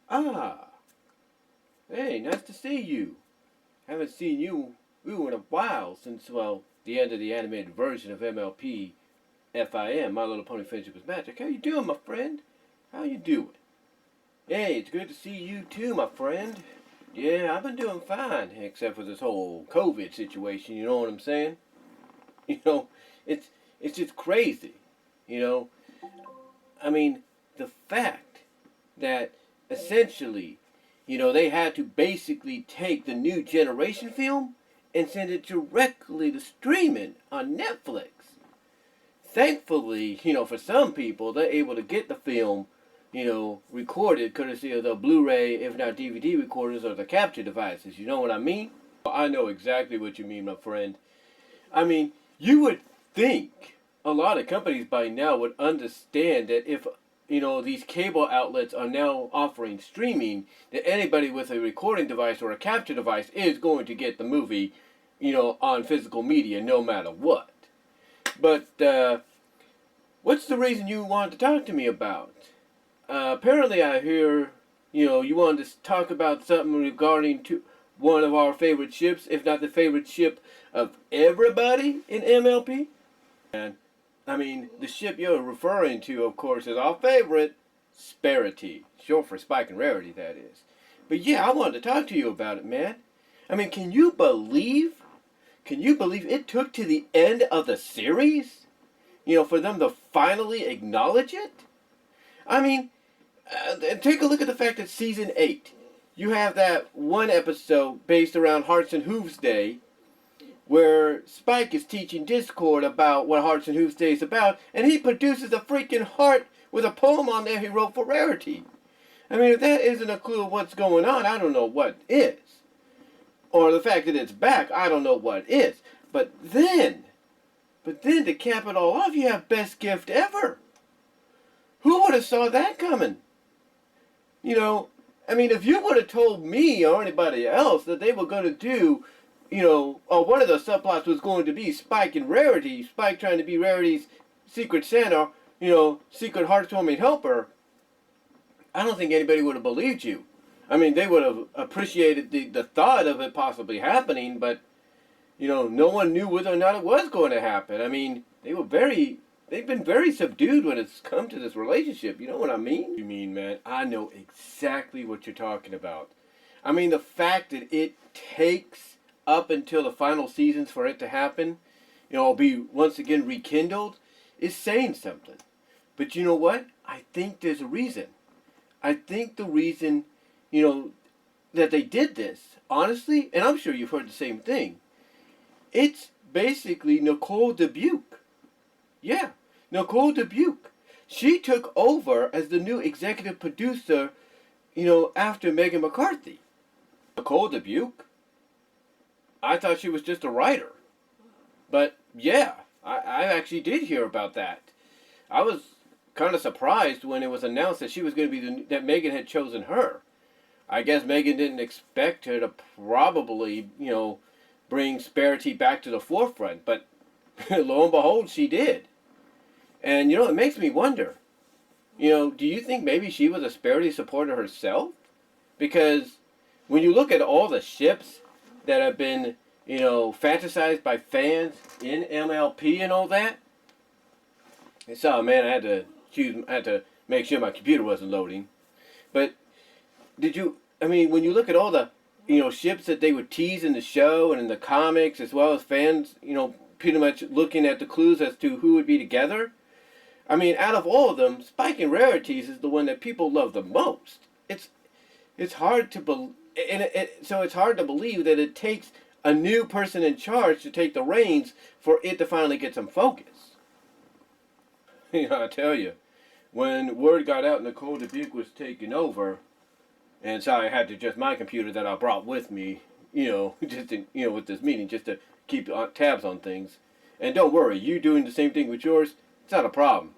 Ah, hey, nice to see you. Haven't seen you in a while since, well, the end of the animated version of MLP FIM, My Little Pony Friendship is Magic. How you doing, my friend? How you doing? Hey, it's good to see you too, my friend. Yeah, I've been doing fine, except for this whole COVID situation, you know what I'm saying? You know, it's just crazy, you know? I mean, the fact that essentially, they had to basically take the new generation film and send it directly to streaming on Netflix. Thankfully, for some people, they're able to get the film, recorded courtesy of the Blu-ray, if not DVD recorders or the capture devices. You know what I mean? I know exactly what you mean, my friend. I mean, you would think a lot of companies by now would understand that if, these cable outlets are now offering streaming, that anybody with a recording device or a capture device is going to get the movie, on physical media no matter what. But, what's the reason you wanted to talk to me about? Apparently I hear, you wanted to talk about something regarding to one of our favorite ships, if not the favorite ship of everybody in MLP. And, I mean, the ship you're referring to, of course, is our favorite, Sparity. Short for Spike and Rarity, that is. But yeah, I wanted to talk to you about it, man. I mean, can you believe it took to the end of the series, for them to finally acknowledge it? I mean, take a look at the fact that Season 8, you have that one episode based around Hearts and Hooves Day, where Spike is teaching Discord about what Hearts and Hooves Day is about, and he produces a freaking heart with a poem on there he wrote for Rarity. I mean, if that isn't a clue of what's going on, I don't know what is. Or the fact that it's back, I don't know what is. But then to cap it all off, you have Best Gift Ever. Who would have saw that coming? I mean, if you would have told me or anybody else that they were going to do, or one of the subplots was going to be Spike and Rarity, Spike trying to be Rarity's secret Santa, secret heartwarming helper, I don't think anybody would have believed you. I mean, they would have appreciated the thought of it possibly happening, but, no one knew whether or not it was going to happen. I mean, they've been very subdued when it's come to this relationship. You know what I mean? You mean, man, I know exactly what you're talking about. I mean, the fact that it takes up until the final seasons for it to happen, be once again rekindled, is saying something. But you know what? I think there's a reason. I think the reason, that they did this, honestly, and I'm sure you've heard the same thing, it's basically Nicole Dubuque. Yeah, Nicole Dubuque. She took over as the new executive producer, after Megan McCarthy. Nicole Dubuque? I thought she was just a writer. But, yeah, I actually did hear about that. I was kind of surprised when it was announced that she was going to be that Megan had chosen her. I guess Megan didn't expect her to probably, bring Sparity back to the forefront, but lo and behold, she did. And, it makes me wonder, do you think maybe she was a Sparity supporter herself? Because when you look at all the ships that have been, fantasized by fans in MLP and all that, so, man, I had to make sure my computer wasn't loading. But when you look at all the, ships that they would tease in the show and in the comics, as well as fans, pretty much looking at the clues as to who would be together, I mean, out of all of them, Spike and Rarities is the one that people love the most. It's hard to it's hard to believe that it takes a new person in charge to take the reins for it to finally get some focus. I tell you, when word got out Nicole Dubuque was taking over, and so I had to adjust my computer that I brought with me, just to, with this meeting, just to keep tabs on things. And don't worry, you doing the same thing with yours, it's not a problem.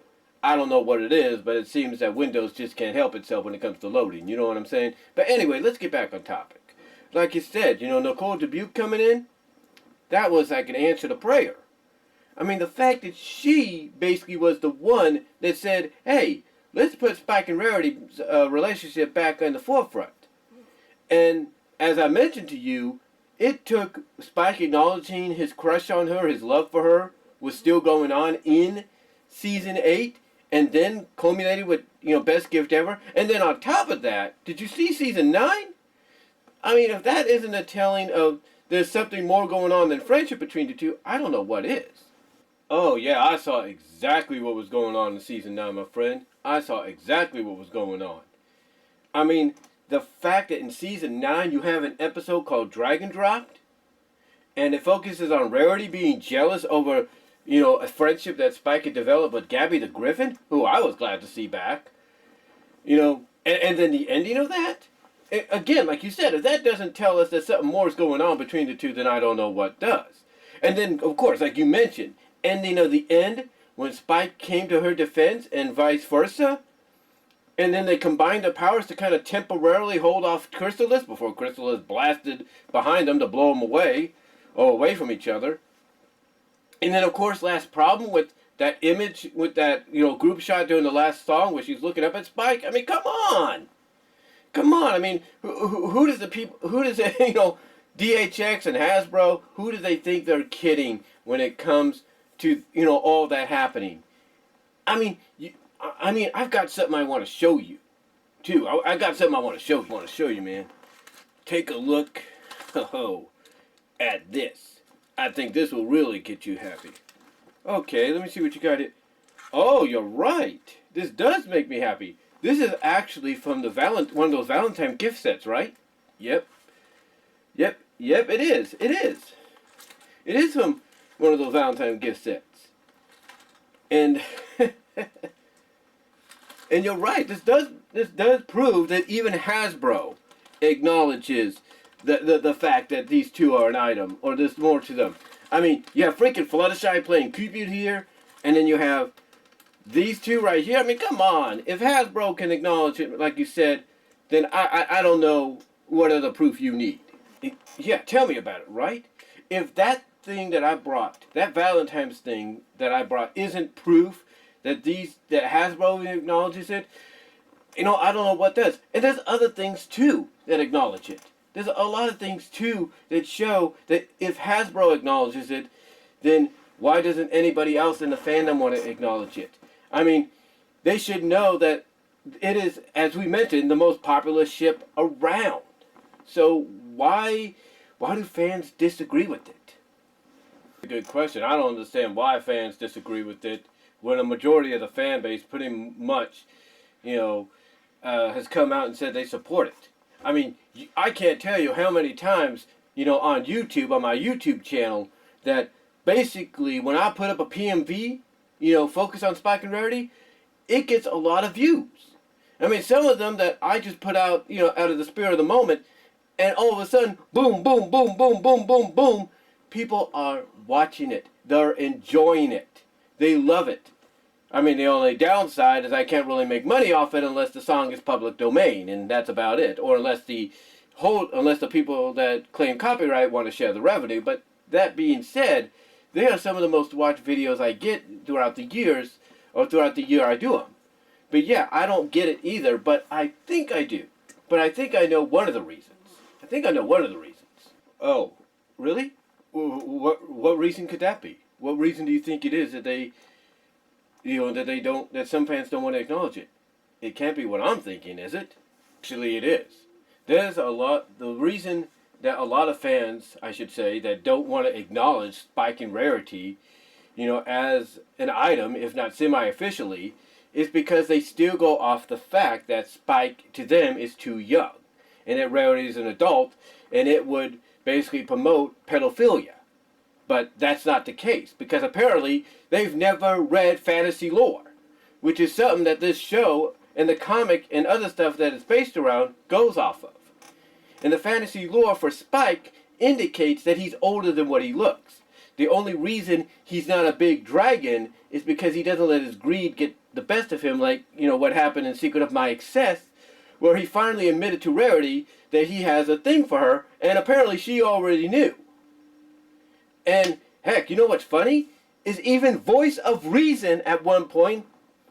I don't know what it is, but it seems that Windows just can't help itself when it comes to loading, you know what I'm saying? But anyway, let's get back on topic. Like you said, Nicole Dubuque coming in, that was like an answer to prayer. I mean, the fact that she basically was the one that said, hey, let's put Spike and Rarity's relationship back in the forefront. And as I mentioned to you, it took Spike acknowledging his crush on her, his love for her, was still going on in season 8, and then culminated with, best gift ever. And then on top of that, did you see season 9? I mean, if that isn't a telling of there's something more going on than friendship between the two, I don't know what is. Oh yeah, I saw exactly what was going on in season 9, my friend. I saw exactly what was going on. I mean, the fact that in season 9 you have an episode called Dragon Dropped, and it focuses on Rarity being jealous over, a friendship that Spike had developed with Gabby the Griffin, who I was glad to see back. And then the ending of that, again, like you said, if that doesn't tell us that something more is going on between the two, then I don't know what does. And then, of course, like you mentioned, ending of the end, when Spike came to her defense and vice versa, and then they combined their powers to kind of temporarily hold off Chrysalis before Chrysalis blasted behind them to blow them away, or away from each other. And then, of course, last problem with that image, with that, group shot during the last song where she's looking up at Spike. I mean, come on. Come on. I mean, who does DHX and Hasbro, who do they think they're kidding when it comes to, all that happening? I mean, I've got something I want to show you, too. I got something I want to show you, man. Take a look at this. I think this will really get you happy. Okay, let me see what you got here. Oh, you're right. This does make me happy. This is actually from the one of those Valentine gift sets, right? Yep, it is. It is from one of those Valentine gift sets. And and you're right. This does prove that even Hasbro acknowledges the fact that these two are an item, or there's more to them. I mean, you have freaking Fluttershy playing Cupid here, and then you have these two right here. I mean, come on. If Hasbro can acknowledge it, like you said, then I don't know what other proof you need. Yeah, tell me about it, right? If that thing that I brought, that Valentine's thing that I brought, isn't proof that Hasbro acknowledges it, I don't know what does. And there's other things, too, that acknowledge it. There's a lot of things, too, that show that if Hasbro acknowledges it, then why doesn't anybody else in the fandom want to acknowledge it? I mean, they should know that it is, as we mentioned, the most popular ship around. So why do fans disagree with it? A good question. I don't understand why fans disagree with it when a majority of the fan base pretty much, has come out and said they support it. I mean, I can't tell you how many times, on YouTube, on my YouTube channel, that basically when I put up a PMV, focus on Spike and Rarity, it gets a lot of views. I mean, some of them that I just put out, out of the spirit of the moment, and all of a sudden, boom, boom, boom, boom, boom, boom, boom, people are watching it. They're enjoying it. They love it. I mean, the only downside is I can't really make money off it unless the song is public domain, and that's about it. Or unless the people that claim copyright want to share the revenue. But that being said, they are some of the most watched videos I get throughout the years, or throughout the year I do them. But yeah, I don't get it either, but I think I do. But I think I know one of the reasons. Oh, really? What reason could that be? What reason do you think it is that that some fans don't want to acknowledge it? It can't be what I'm thinking, is it? Actually, it is. The reason that a lot of fans, I should say, that don't want to acknowledge Spike and Rarity, as an item, if not semi-officially, is because they still go off the fact that Spike, to them, is too young, and that Rarity is an adult, and it would basically promote pedophilia. But that's not the case, because apparently they've never read fantasy lore, which is something that this show and the comic and other stuff that it's based around goes off of. And the fantasy lore for Spike indicates that he's older than what he looks. The only reason he's not a big dragon is because he doesn't let his greed get the best of him, like, what happened in Secret of My Excess, where he finally admitted to Rarity that he has a thing for her, and apparently she already knew. And, heck, you know what's funny? is even voice of reason at one point,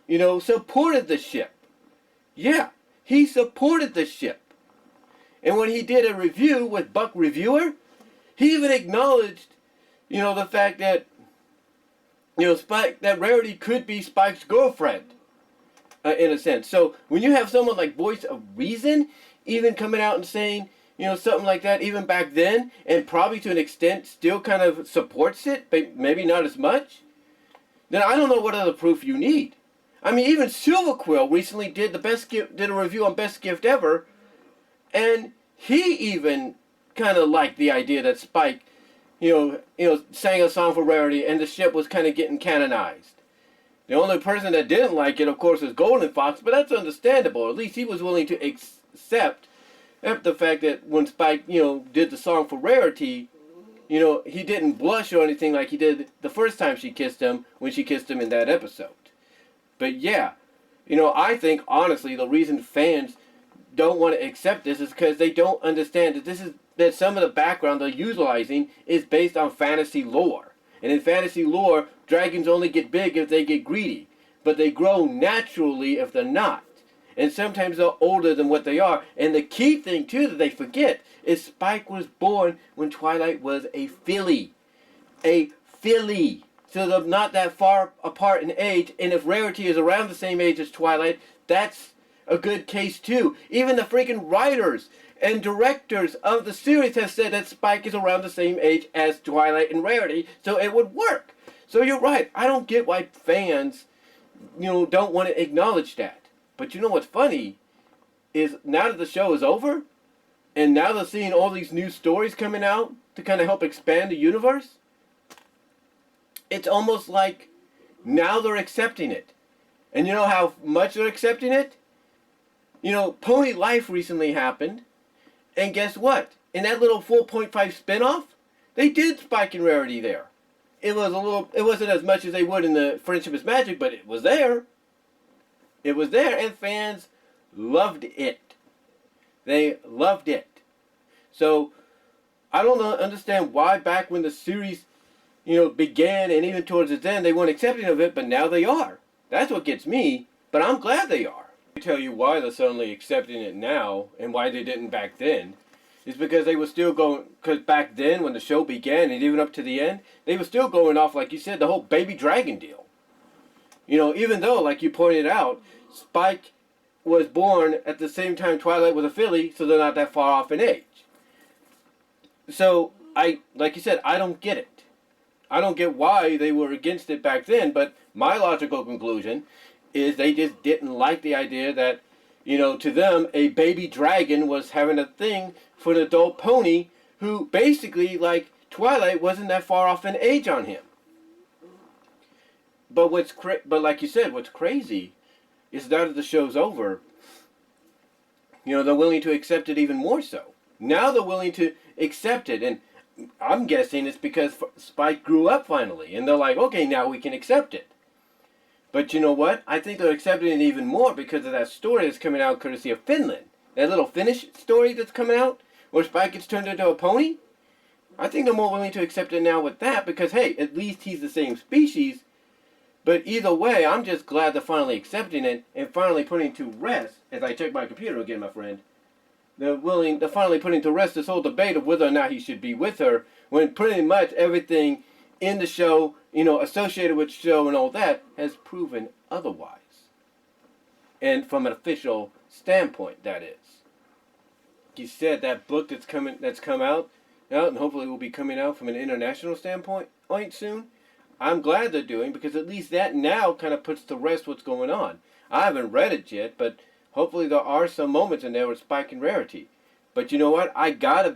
you know, supported the ship. Yeah, he supported the ship. And when he did a review with Buck Reviewer, he even acknowledged, you know, the fact that, you know, that Rarity could be Spike's girlfriend, in a sense. So when you have someone like Voice of Reason even coming out and saying, you know, something like that, even back then, and probably to an extent still kind of supports it, but maybe not as much, then I don't know what other proof you need. I mean, even Silver Quill recently did a review on Best Gift Ever, and he even kind of liked the idea that Spike, you know, sang a song for Rarity, and the ship was kind of getting canonized. The only person that didn't like it, of course, is Golden Fox, but that's understandable. At least he was willing to accept the fact that when Spike, you know, did the song for Rarity, you know, he didn't blush or anything like he did the first time she kissed him, when she kissed him in that episode. But yeah, you know, I think, honestly, the reason fans don't want to accept this is because they don't understand that some of the background they're utilizing is based on fantasy lore. And in fantasy lore, dragons only get big if they get greedy. But they grow naturally if they're not. And sometimes they're older than what they are. And the key thing, too, that they forget is Spike was born when Twilight was a filly. A filly. So they're not that far apart in age. And if Rarity is around the same age as Twilight, that's a good case, too. Even the freaking writers and directors of the series have said that Spike is around the same age as Twilight and Rarity, so it would work. So you're right. I don't get why fans, you know, don't want to acknowledge that. But you know what's funny is now that the show is over, and now they're seeing all these new stories coming out to kind of help expand the universe, it's almost like now they're accepting it. And you know how much they're accepting it? You know, Pony Life recently happened, and guess what? In that little 4.5 spinoff, they did Spike and Rarity there. It wasn't as much as they would in the Friendship is Magic, but it was there. It was there, and fans loved it. They loved it. So, I don't understand why back when the series, you know, began, and even towards its end, they weren't accepting of it, but now they are. That's what gets me, but I'm glad they are. To tell you why they're suddenly accepting it now, and why they didn't back then, is because they were still going, because back then, when the show began, and even up to the end, they were still going off, like you said, the whole baby dragon deal. You know, even though, like you pointed out, Spike was born at the same time Twilight was a filly, so they're not that far off in age. So, like you said, I don't get it. I don't get why they were against it back then, but my logical conclusion is they just didn't like the idea that, you know, to them, a baby dragon was having a thing for an adult pony who basically, like Twilight, wasn't that far off in age on him. But like you said, what's crazy is now that the show's over, you know, they're willing to accept it even more so. Now they're willing to accept it, and I'm guessing it's because Spike grew up finally, and they're like, okay, now we can accept it. But you know what? I think they're accepting it even more because of that story that's coming out courtesy of Finland. That little Finnish story that's coming out, where Spike gets turned into a pony. I think they're more willing to accept it now with that because, hey, at least he's the same species. But either way, I'm just glad they're finally accepting it and finally putting to rest, as I check my computer again, my friend, they're finally putting to rest this whole debate of whether or not he should be with her, when pretty much everything in the show, you know, associated with the show and all that, has proven otherwise. And from an official standpoint, that is. He said that book that's come out, and hopefully will be coming out from an international standpoint soon. I'm glad they're doing, because at least that now kind of puts to rest what's going on. I haven't read it yet, but hopefully there are some moments in there with Spike and Rarity. But you know what? I gotta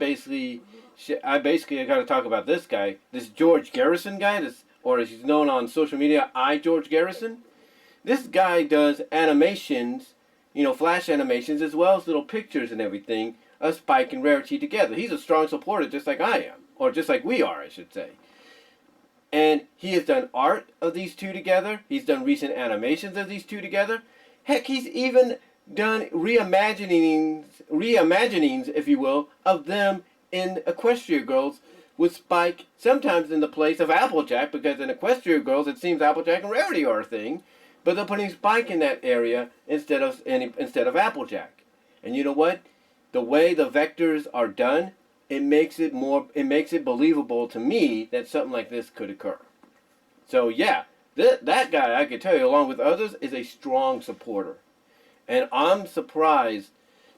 talk about this guy, this George Garrison guy, or as he's known on social media, George Garrison. This guy does animations, you know, flash animations, as well as little pictures and everything of Spike and Rarity together. He's a strong supporter, just like I am, or just like we are, I should say. And he has done art of these two together. He's done recent animations of these two together. Heck, he's even done reimaginings, if you will, of them in Equestria Girls with Spike sometimes in the place of Applejack, because in Equestria Girls it seems Applejack and Rarity are a thing, but they're putting Spike in that area instead of Applejack. And you know what? The way the vectors are done, it makes it believable to me that something like this could occur. So yeah, that guy, I could tell you, along with others, is a strong supporter. And I'm surprised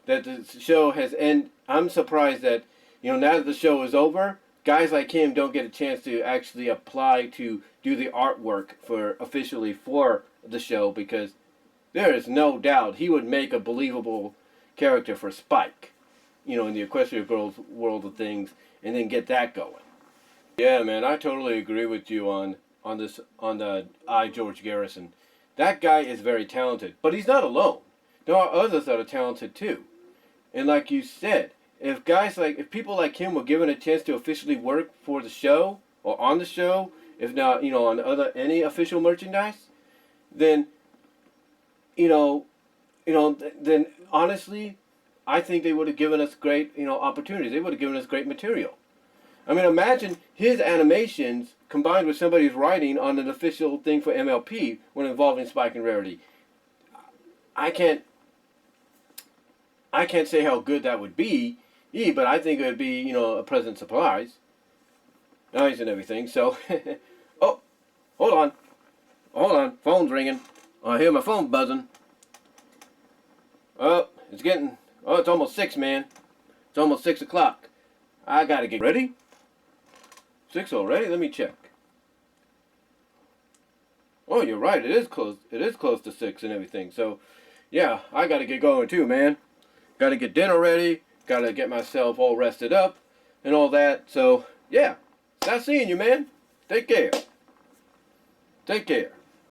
that the show has ended. I'm surprised that, now that the show is over, guys like him don't get a chance to actually apply to do the artwork officially for the show, because there is no doubt he would make a believable character for Spike, in the Equestria Girls world of things, and then get that going. Yeah, man, I totally agree with you on the George Garrison. That guy is very talented, but he's not alone. There are others that are talented too. And like you said, if people like him were given a chance to officially work for the show or on the show, if not, on any official merchandise, then then honestly, I think they would have given us great, opportunities. They would have given us great material. I mean, imagine his animations combined with somebody's writing on an official thing for MLP when involving Spike and Rarity. I can't say how good that would be, but I think it would be, a pleasant surprise. Nice and everything. So, oh, hold on, phone's ringing. I hear my phone buzzing. Oh, it's almost 6, man. It's almost 6 o'clock. I gotta get ready. 6 already? Let me check. Oh, you're right. It is close. It is close to 6 and everything. So, yeah, I gotta get going too, man. Gotta get dinner ready. Gotta get myself all rested up and all that. So, yeah. Nice seeing you, man. Take care. Take care.